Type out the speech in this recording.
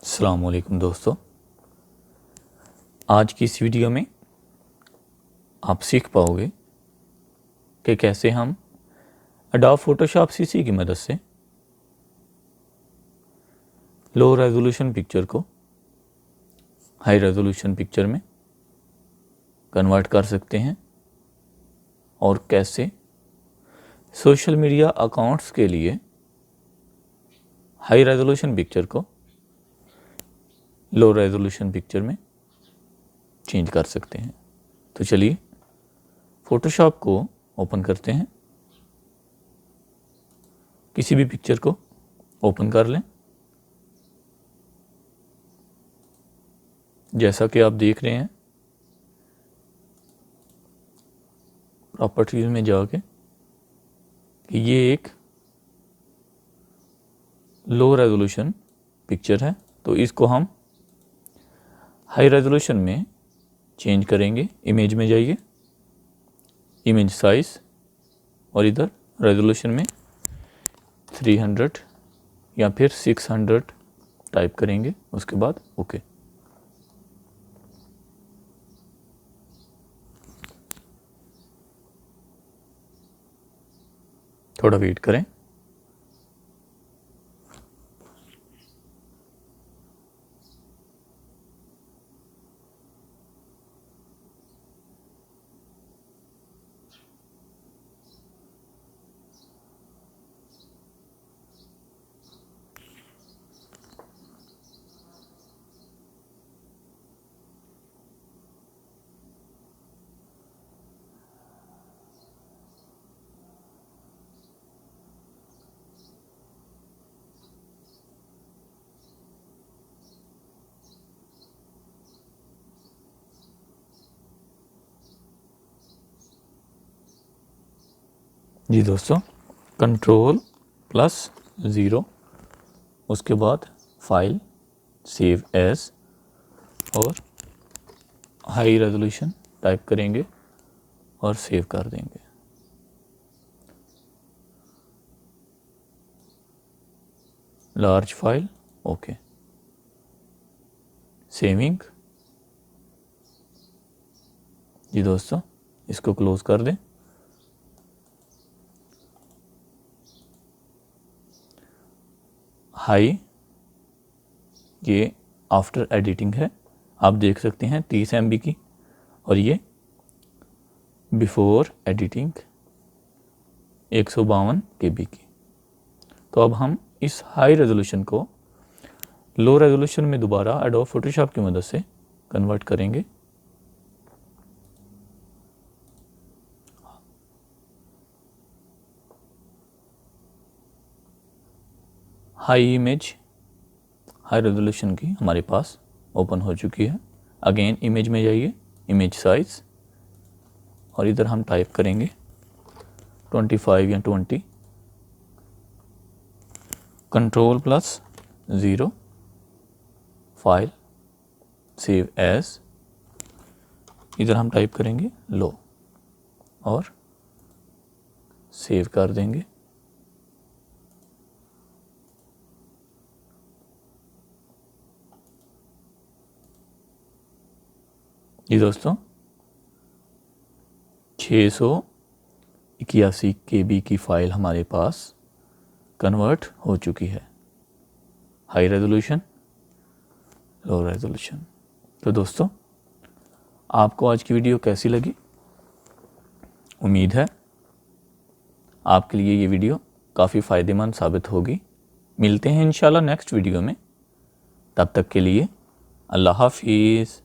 अस्सलाम वालेकुम दोस्तों, आज की इस वीडियो में आप सीख पाओगे कि कैसे हम एडोब फोटोशॉप सीसी की मदद से लो रेजोल्यूशन पिक्चर को हाई रेजोल्यूशन पिक्चर में कन्वर्ट कर सकते हैं और कैसे सोशल मीडिया अकाउंट्स के लिए हाई रेजोल्यूशन पिक्चर को लो रेजोल्यूशन पिक्चर में चेंज कर सकते हैं। तो चलिए फोटोशॉप को ओपन करते हैं। किसी भी पिक्चर को ओपन कर लें। जैसा कि आप देख रहे हैं, प्रॉपर्टीज में जाके कि ये एक लो रेजोल्यूशन पिक्चर है, तो इसको हम हाई रेजोल्यूशन में चेंज करेंगे। इमेज में जाइए, इमेज साइज और इधर रेजोल्यूशन में 300 या फिर 600 टाइप करेंगे। उसके बाद ओके। थोड़ा वेट करें। जी दोस्तों, Ctrl+0, उसके बाद फाइल, सेव एज और हाई रेजोल्यूशन टाइप करेंगे और सेव कर देंगे। Large file, okay. सेविंग। जी दोस्तों, इसको क्लोज कर दें। हाई, ये आफ्टर एडिटिंग है, आप देख सकते हैं 30 MB की, और ये बिफोर एडिटिंग 152 KB की। तो अब हम इस हाई रेजोल्यूशन को लो रेजोल्यूशन में दोबारा एडोब फोटोशॉप की मदद से कन्वर्ट करेंगे। हाई इमेज हाई रेजोल्यूशन की हमारे पास ओपन हो चुकी है। अगेन इमेज में जाइए, इमेज साइज, और इधर हम टाइप करेंगे 25 या 20। Ctrl+0, फाइल, सेव एज, इधर हम टाइप करेंगे लो और सेव कर देंगे। जी दोस्तों, 681 KB की फ़ाइल हमारे पास कन्वर्ट हो चुकी है। High resolution, low resolution. तो दोस्तों, आपको आज की वीडियो कैसी लगी? उम्मीद है आपके लिए ये वीडियो काफ़ी फ़ायदेमंद साबित होगी। मिलते हैं इंशाल्लाह नेक्स्ट वीडियो में। तब तक के लिए अल्लाह हाफिज़।